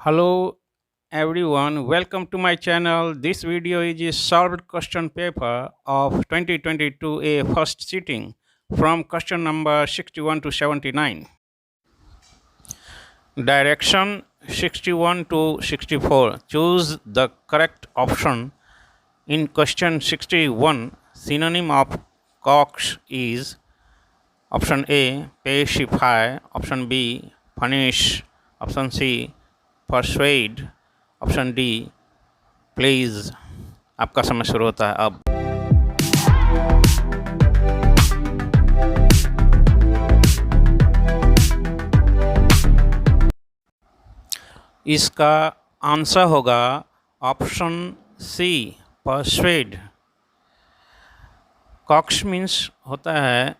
Hello everyone, welcome to my channel. This video is a solved question paper of 2022 A first sitting from question number 61 to 79. Direction 61 to 64. Choose the correct option. In question 61, synonym of coax is option A, pacify, option B, punish, option C, persuade, option D please. आपका समय शुरू होता है अब। इसका answer होगा option सी, परsuade। COX means होता है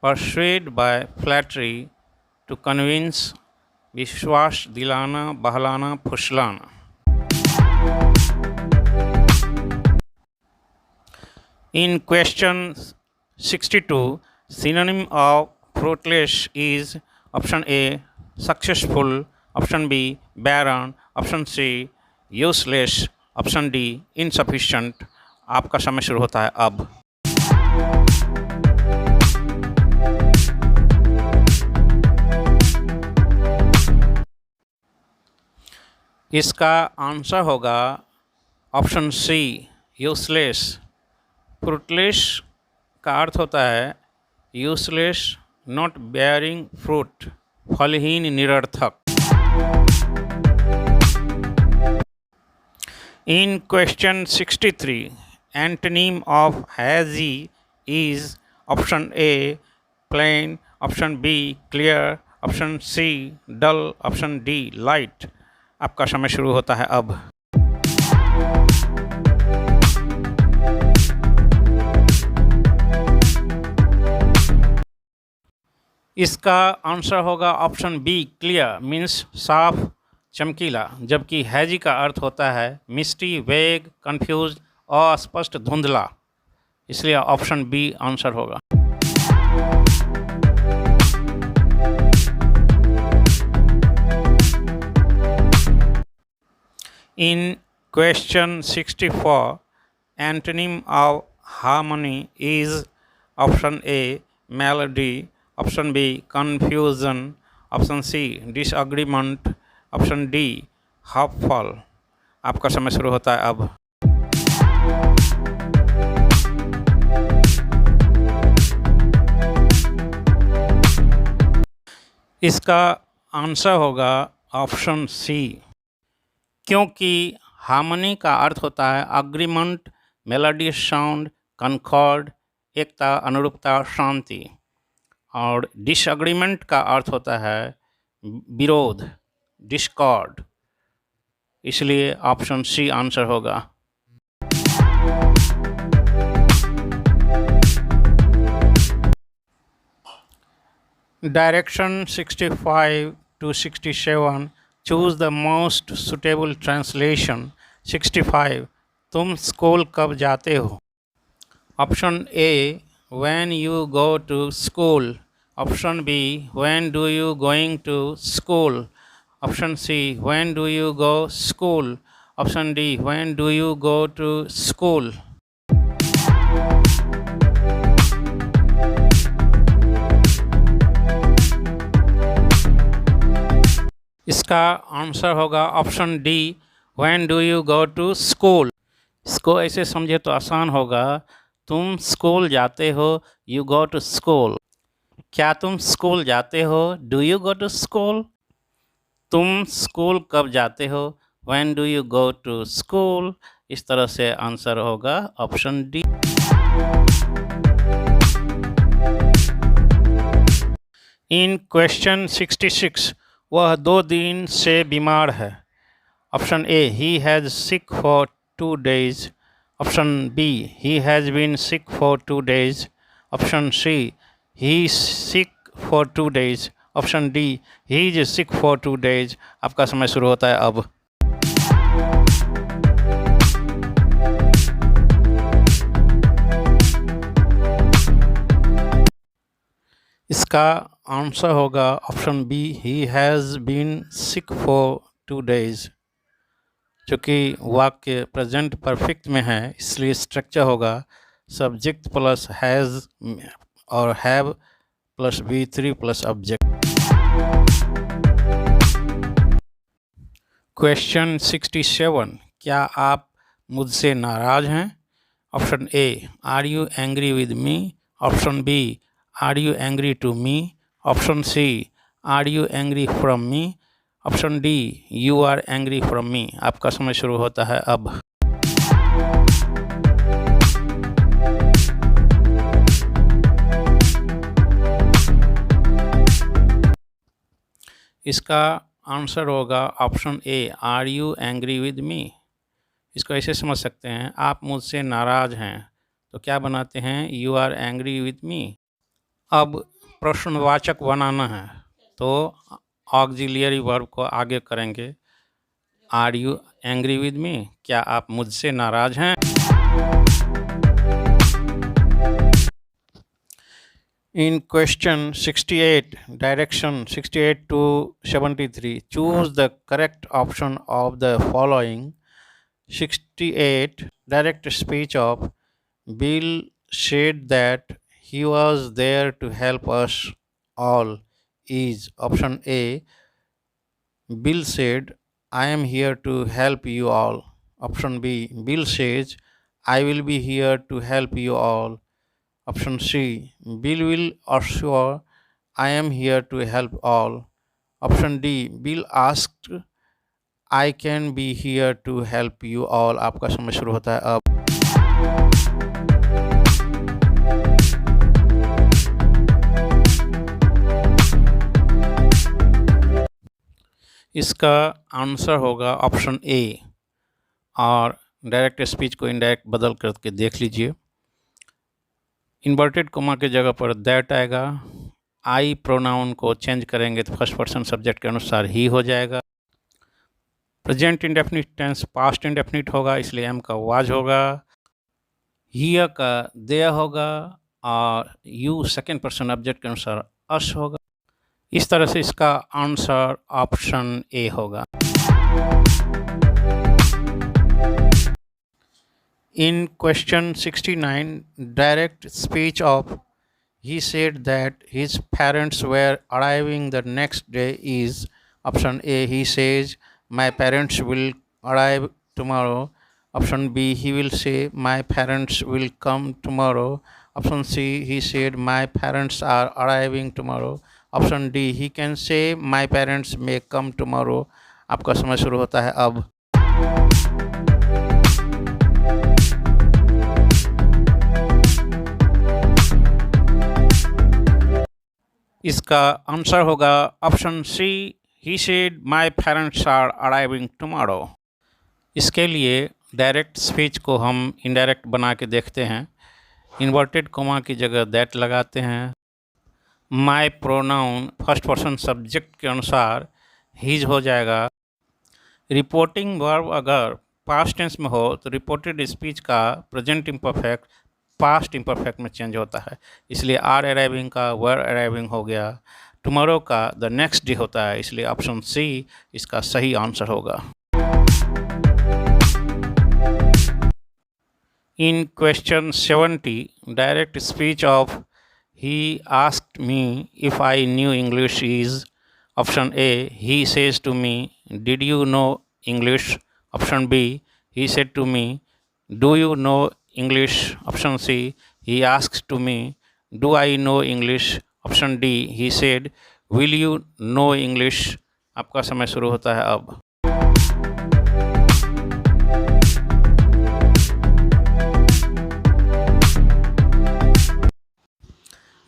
परsuade बाय फ्लैटरी, टू कन्विंस, विश्वास दिलाना, बहलाना, फुसलाना। In question 62, synonym of fruitless is option A, successful, option B, barren, option C, useless, option D, insufficient। आपका समय शुरू होता है अब। इसका आंसर होगा ऑप्शन सी, यूजलेस। फ्रूटलेस का अर्थ होता है यूजलेस, नॉट बेयरिंग फ्रूट, फलहीन, निरर्थक। In question 63, antonym of hazy is option A, plain, option B, clear, option C, dull, option D, light. आपका समय शुरू होता है अब। इसका आंसर होगा ऑप्शन बी, क्लियर मीन्स साफ, चमकीला, जबकि हैजी का अर्थ होता है मिस्टी, वेग, कंफ्यूज, अस्पष्ट, धुंधला। इसलिए ऑप्शन बी आंसर होगा। In question 64, antonym of harmony is option A, melody, option B, confusion, option C, disagreement, option D, hopeful. आपका समय शुरू होता है अब। इसका आंसर होगा ऑप्शन सी, क्योंकि हार्मनी का अर्थ होता है अग्रीमेंट, मेलोडियस साउंड, कनकॉर्ड, एकता, अनुरूपता, शांति। और डिसएग्रीमेंट का अर्थ होता है विरोध, डिस्कॉर्ड। इसलिए ऑप्शन सी आंसर होगा। Direction 65 to 67, choose the most suitable translation. 65, तुम स्कूल कब जाते हो? Option A, when you go to school, option B, when do you going to school, option C, when do you go school, option D, when do you go to school। इसका answer होगा option D, when do you go to school। इसको ऐसे समझे तो आसान होगा, तुम school जाते हो, यू गो टू स्कूल। क्या तुम स्कूल जाते हो, do you go to school. तुम स्कूल कब जाते हो, when do you go to school. इस तरह से आंसर होगा ऑप्शन डी। इन क्वेश्चन 66, वह 2 दिन से बीमार है। Option A, he has sick for 2 days, option B, he has been sick for 2 days, option C, he is sick for 2 days, option D, he is sick for 2 days। आपका समय शुरू होता है अब। इसका आंसर होगा option B, he has been sick for 2 days। चूँकि वाक्य प्रेजेंट परफेक्ट में है इसलिए स्ट्रक्चर होगा सब्जेक्ट प्लस हैज़ और have plus V3 plus object. Question 67, क्या आप मुझसे नाराज़ हैं? Option A, are you angry with me? Option B, are you angry to me? Option C, are you angry from me? Option D, you are angry from me. आपका समय शुरू होता है अब। इसका आंसर होगा option A, are you angry with me. इसको ऐसे समझ सकते हैं, आप मुझसे नाराज़ हैं तो क्या बनाते हैं, you are angry with me. अब प्रश्नवाचक बनाना है तो ऑक्सिलियरी वर्ब को आगे करेंगे, are you angry with me, क्या आप मुझसे नाराज़ हैं। In question 68, direction 68 to 73, choose the correct option of the following. 68, direct speech of Bill said that he was there to help us all is option A. Bill said, I am here to help you all. Option B. Bill says, I will be here to help you all. Option C. Bill will assure, I am here to help all. Option D. Bill asked, I can be here to help you all. आपका समय शुरू होता है अब। इसका answer होगा option ए। और direct speech को इनडायरेक्ट बदल करके देख लीजिए। इन्वर्टेड कोमा की जगह पर दैट आएगा, आई प्रोनाउन को चेंज करेंगे तो फर्स्ट पर्सन सब्जेक्ट के अनुसार ही हो जाएगा। Present indefinite tense past indefinite होगा इसलिए एम का वाज होगा, हियर का देयर होगा और यू सेकेंड पर्सन ऑब्जेक्ट के अनुसार अस होगा। इस तरह से इसका आंसर ऑप्शन ए होगा। In question 69, direct speech of he said that his parents were arriving the next day is option A. He says, my parents will arrive tomorrow. Option B. He will say, my parents will come tomorrow. Option C. He said, my parents are arriving tomorrow. Option D. He can say, my parents may come tomorrow. आपका समय शुरू होता है अब। इसका answer होगा option C, he said my parents are arriving tomorrow. इसके लिए डायरेक्ट स्पीच को हम इनडायरेक्ट बना के देखते हैं। इन्वर्टेड कोमा की जगह दैट लगाते हैं। My pronoun first person subject के अनुसार हीज हो जाएगा। रिपोर्टिंग वर्ब अगर पास्ट टेंस में हो तो रिपोर्टेड स्पीच का प्रेजेंट इम्परफेक्ट पास्ट इम्परफेक्ट में चेंज होता है, इसलिए आर अराइविंग का वर अराइविंग हो गया। टुमारो का द नेक्स्ट डे होता है, इसलिए ऑप्शन सी इसका सही आंसर होगा। In question 70, direct speech of he asked me if I knew English is option A, he says to me, did you know English? Option B, he said to me, do you know English? Option C, he asked to me, do I know English? Option D, he said, will you know English? आपका समय शुरू होता है अब।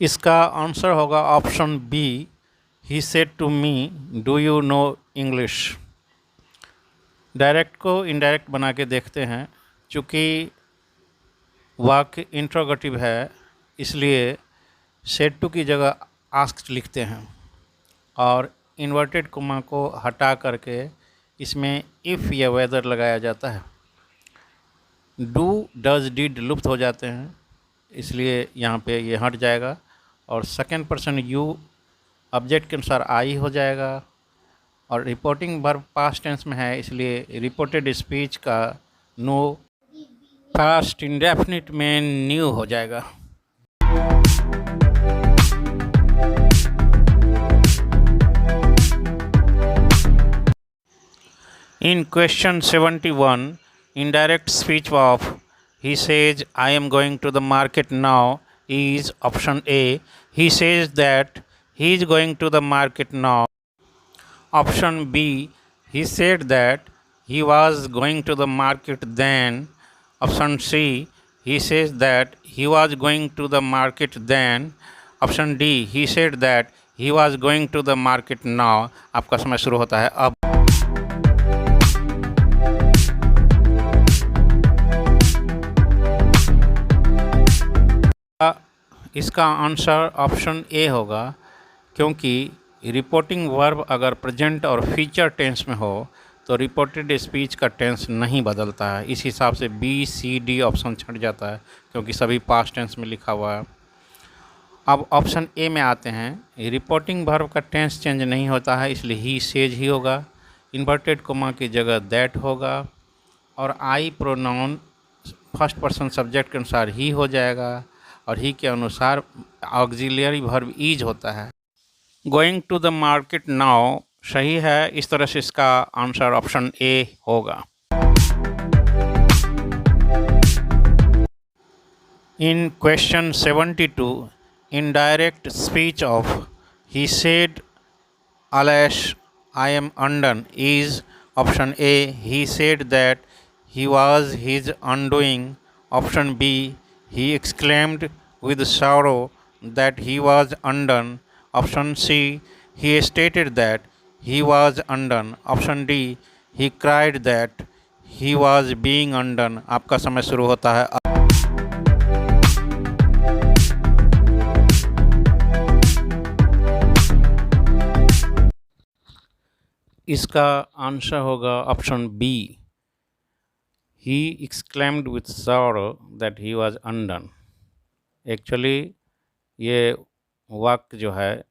इसका answer होगा option B, he said to me, do you know English? Direct को indirect बना के देखते हैं। चूँकि वाक्य इंट्रोगेटिव है इसलिए सेड टू की जगह आस्क्ड लिखते हैं और इन्वर्टेड कोमा को हटा करके इसमें इफ़ या वेदर लगाया जाता है। डू डज डिड लुप्त हो जाते हैं इसलिए यहाँ पे ये हट जाएगा। और सेकेंड पर्सन यू ऑब्जेक्ट के अनुसार आई हो जाएगा और रिपोर्टिंग वर्ब पास्ट टेंस में है, इसलिए रिपोर्टेड स्पीच का नो पास्ट इंडेफिनिट में न्यू हो जाएगा। In question 71, indirect speech of he says, I am going to the market now is option A. He says that he is going to the market now. Option B. He said that he was going to the market then. Option C. He says that he was going to the market then. Option D. He said that he was going to the market now. आपका समय शुरू होता है अब। इसका answer option A होगा, क्योंकि reporting verb अगर प्रेजेंट और फ्यूचर टेंस में हो तो रिपोर्टेड स्पीच का टेंस नहीं बदलता है। इस हिसाब से बी सी डी ऑप्शन छट जाता है, क्योंकि सभी पास्ट टेंस में लिखा हुआ है। अब ऑप्शन ए में आते हैं। रिपोर्टिंग वर्ब का टेंस चेंज नहीं होता है, इसलिए ही सेज ही होगा। इन्वर्टेड कोमा की जगह दैट होगा और आई प्रोनाउन फर्स्ट पर्सन सब्जेक्ट के अनुसार ही हो जाएगा और ही के अनुसार ऑक्सिलियरी वर्ब इज होता है। Going to the market now सही है, इस तरह से इसका आंसर ऑप्शन ए होगा। In question 72, indirect speech of he said alas I am undone is option A. He said that he was his undoing. Option B. He exclaimed with sorrow that he was undone. Option C. He stated that he was undone. Option D. He cried that he was being undone. आपका समय शुरू होता है। इसका answer होगा option B. He exclaimed with sorrow that he was undone. Actually ये वाक्य जो है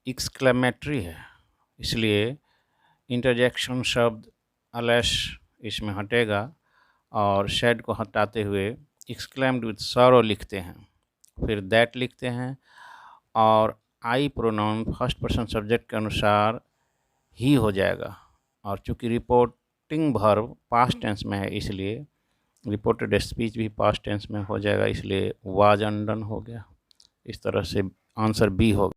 एक्सक्लेमेटरी है, इसलिए इंटरजेक्शन शब्द अलेश इसमें हटेगा और शेड को हटाते हुए एक्सक्लेम्ड विथ सॉरो लिखते हैं, फिर दैट लिखते हैं और आई प्रोनाउन फर्स्ट पर्सन सब्जेक्ट के अनुसार ही हो जाएगा। और चूँकि रिपोर्टिंग वर्ब पास्ट टेंस में है, इसलिए रिपोर्टेड स्पीच भी पास्ट टेंस में हो जाएगा, इसलिए वाज अनडन हो गया। इस तरह से आंसर बी होगा।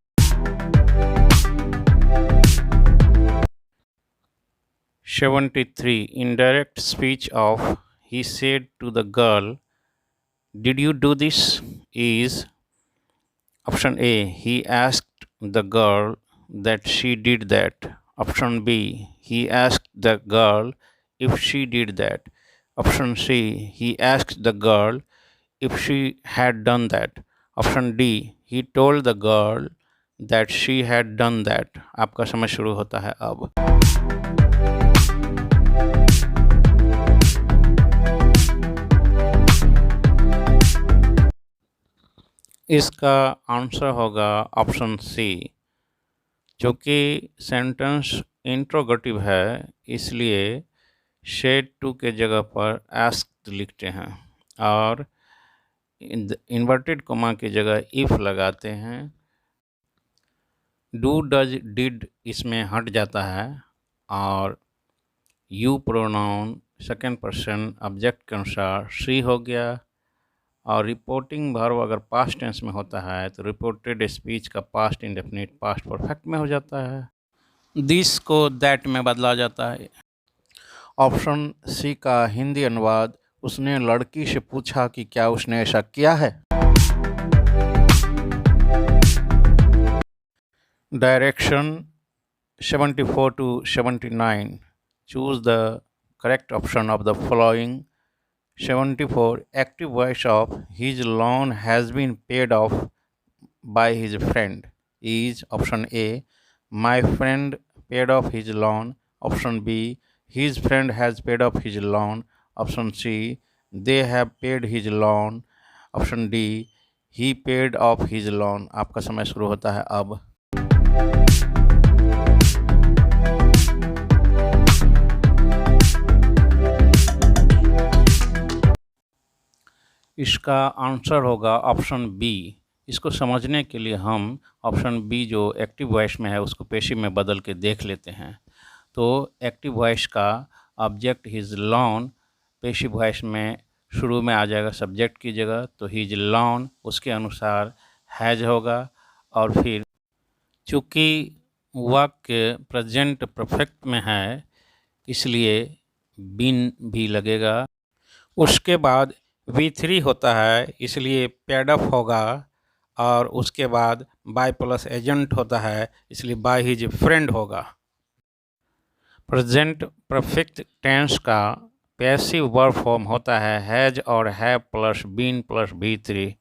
(73) Indirect speech of he said to the girl, did you do this is option A. He asked the girl that she did that. Option B. He asked the girl if she did that. Option C. He asked the girl if she had done that. Option D. He told the girl that she had done that. आपका समय शुरू होता है अब। इसका answer होगा option सी। चूँकि sentence interrogative है, इसलिए शेड टू के जगह पर आस्क्ड लिखते हैं और इन्वर्टेड कोमा की जगह इफ़ लगाते हैं। डू डज डिड इसमें हट जाता है और you pronoun second person object के अनुसार सी हो गया। और रिपोर्टिंग वर्ब अगर पास्ट टेंस में होता है तो रिपोर्टेड स्पीच का पास्ट इंडेफिनिट पास्ट परफेक्ट में हो जाता है। दिस को दैट में बदला जाता है। ऑप्शन सी का हिंदी अनुवाद, उसने लड़की से पूछा कि क्या उसने ऐसा किया है। Direction 74 to 79, choose the correct option of the following. 74. Active voice of his loan has been paid off by his friend is option A. My friend paid off his loan. Option B. His friend has paid off his loan. Option C. They have paid his loan. Option D. He paid off his loan. आपका समय शुरू होता है अब। इसका answer होगा option B. इसको समझने के लिए हम ऑप्शन बी जो एक्टिव वॉइस में है उसको पेशिव में बदल के देख लेते हैं। तो एक्टिव वॉइस का ऑब्जेक्ट हिज लॉन पेशिव वॉइस में शुरू में आ जाएगा सब्जेक्ट की जगह, तो हिज लॉन उसके अनुसार हैज होगा। और फिर चूँकि वाक्य प्रेजेंट परफेक्ट में है इसलिए बीन भी लगेगा। उसके बाद V3 होता है इसलिए पेड अप होगा, और उसके बाद बाय प्लस एजेंट होता है इसलिए बाय हिज फ्रेंड होगा। प्रेजेंट परफेक्ट टेंस का पैसिव वर्ब फॉर्म होता है हैज और have plus been plus V3।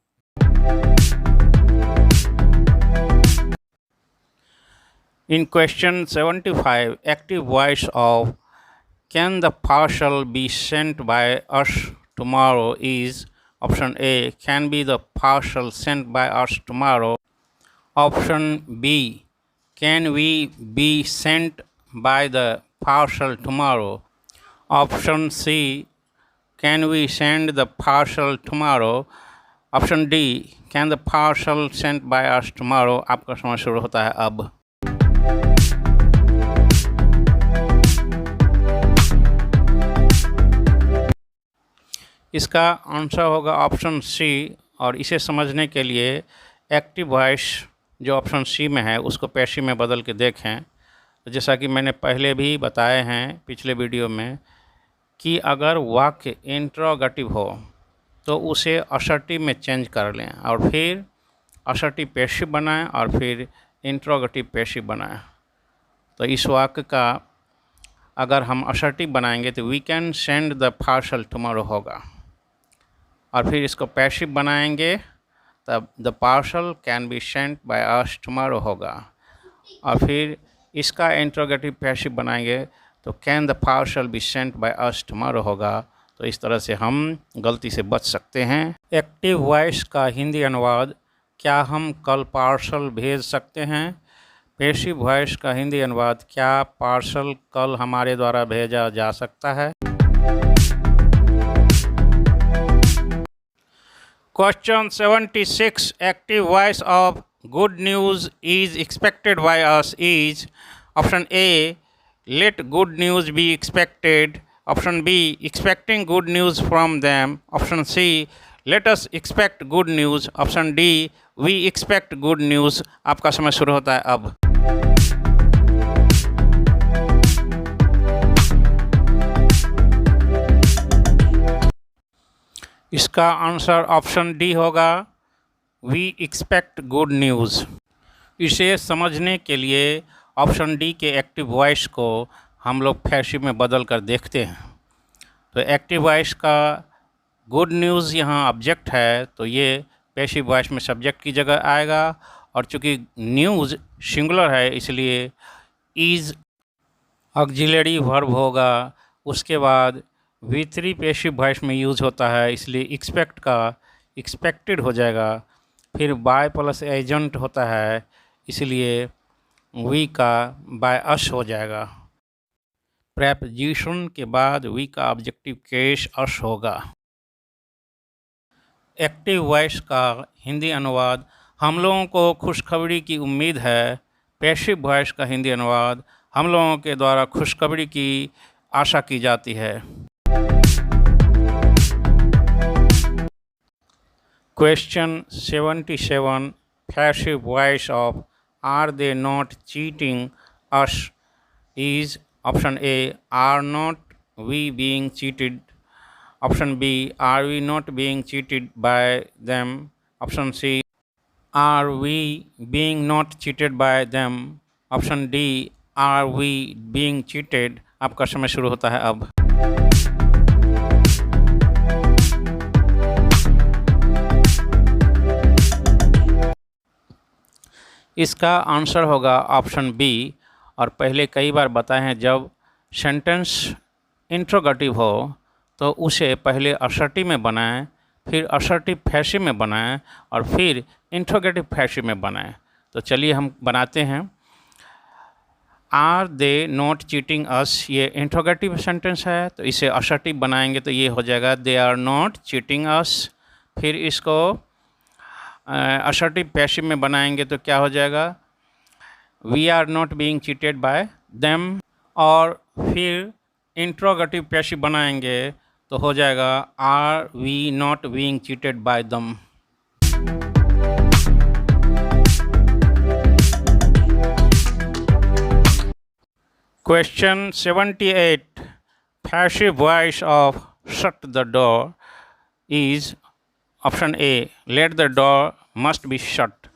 In question 75, active voice of can the parcel be sent by us tomorrow is option A, can be the parcel sent by us tomorrow. Option B, can we be sent by the parcel tomorrow. Option C, can we send the parcel tomorrow. Option D, can the parcel sent by us tomorrow. आपका समय शुरू होता है अब। इसका answer होगा option सी। और इसे समझने के लिए एक्टिव वॉइस जो ऑप्शन सी में है उसको पैसिव में बदल के देखें। तो जैसा कि मैंने पहले भी बताए हैं पिछले वीडियो में कि अगर वाक्य इंट्रोगेटिव हो तो उसे असर्टिव में चेंज कर लें और फिर असर्टिव पैसिव बनाएं और फिर इंट्रोगेटिव पैसिव बनाएं। तो इस वाक्य का अगर हम असर्टिव बनाएंगे तो we can send the parcel tomorrow होगा, और फिर इसको पैसिव बनाएंगे तब the parcel can be sent by us tomorrow होगा, और फिर इसका इंट्रोगेटिव पैसिव बनाएंगे तो can the parcel be sent by us tomorrow होगा। तो इस तरह से हम गलती से बच सकते हैं। एक्टिव वॉइस का हिंदी अनुवाद क्या हम कल पार्सल भेज सकते हैं। पैसिव वॉइस का हिंदी अनुवाद क्या पार्सल कल हमारे द्वारा भेजा जा सकता है। Question 76, active voice of good news is expected by us is option A, let good news be expected. Option B, expecting good news from them. Option C, let us expect good news. Option D, we expect good news. आपका समय शुरू होता है अब। इसका answer option D होगा, we expect good news. इसे समझने के लिए ऑप्शन डी के एक्टिव वॉइस को हम लोग पैसिव में बदल कर देखते हैं। तो एक्टिव वॉइस का गुड न्यूज़ यहाँ ऑब्जेक्ट है तो ये पैसिव वॉइस में सब्जेक्ट की जगह आएगा, और चूँकि न्यूज़ सिंगुलर है इसलिए इज़ ऑक्सिलरी वर्ब होगा। उसके बाद V3 पैसिव वॉइस में यूज़ होता है इसलिए एक्सपेक्ट का एक्सपेक्टेड हो जाएगा। फिर बाय प्लस एजेंट होता है इसलिए वी का बाय अस हो जाएगा। प्रेपोजिशन के बाद वी का ऑब्जेक्टिव केस अस होगा। एक्टिव वॉइस का हिंदी अनुवाद हम लोगों को खुशखबरी की उम्मीद है। पैसिव वॉइस का हिंदी अनुवाद हम लोगों के द्वारा खुशखबरी की आशा की जाती है। Question 77, passive voice of are they not cheating us is option A, are not we being cheated. Option B, are we not being cheated by them. Option C, are we being not cheated by them. Option D, are we being cheated. आपका समय शुरू होता है अब। इसका answer होगा option B. और पहले कई बार बताए हैं जब सेंटेंस इंट्रोगेटिव हो तो उसे पहले असर्टिव में बनाएं, फिर असर्टिव पैसिव में बनाएं और फिर इंट्रोगेटिव पैसिव में बनाएं। तो चलिए हम बनाते हैं। आर दे नॉट चीटिंग अस, ये इंट्रोगेटिव सेंटेंस है तो इसे असर्टिव बनाएंगे तो ये हो जाएगा दे आर नॉट चीटिंग अस। फिर इसको असर्टिव पैसिव में बनाएंगे तो क्या हो जाएगा, we are not being cheated by them. और फिर इंट्रोगेटिव पैसिव बनाएंगे तो हो जाएगा are we not being cheated by them. Question 78. Passive voice of shut the door is option A. Let the door must be shut.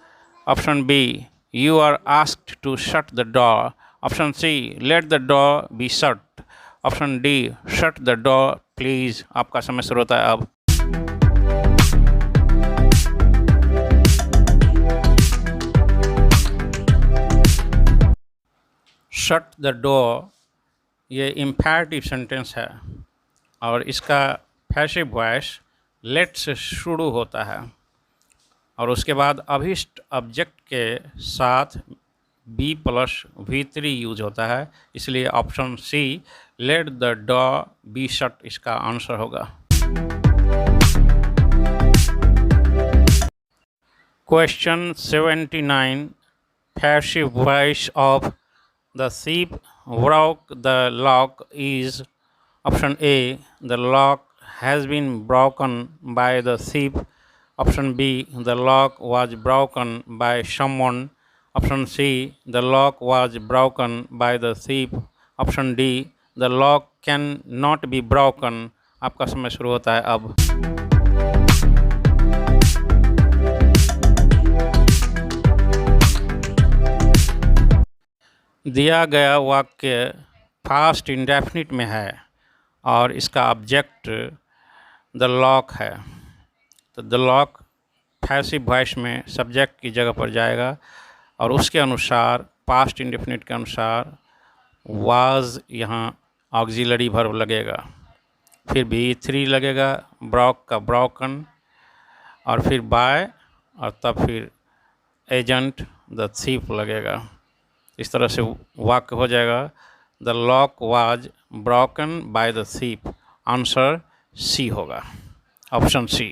Option B. You are asked to shut the door. Option C. Let the door be shut. Option D. Shut the door please. आपका समय शुरू होता है अब। Shut the door ये imperative sentence है और इसका पैसिव वॉइस लेट से शुरू होता है और उसके बाद अभिष्ट ऑब्जेक्ट के साथ बी प्लस V3 यूज होता है, इसलिए option C let the door be shut इसका आंसर होगा। Question 79. Passive voice of The thief broke the lock is option A. The lock has been broken by the thief. Option B. The lock was broken by someone. Option C. The lock was broken by the thief. Option D. The lock can not be broken. आपका समय शुरू होता है अब। दिया गया वाक्य past indefinite में है और इसका ऑब्जेक्ट द लॉक है, तो द लॉक पैसिव वॉइस में सब्जेक्ट की जगह पर जाएगा और उसके अनुसार पास्ट इंडेफिनिट के अनुसार वाज यहाँ ऑक्सिलरी वर्ब लगेगा, फिर V3 लगेगा, ब्रॉक का ब्रोकन और फिर बाय और तब फिर एजेंट द थीफ लगेगा। इस तरह से वाक्य हो जाएगा the lock was broken by the thief. Answer C होगा, ऑप्शन सी।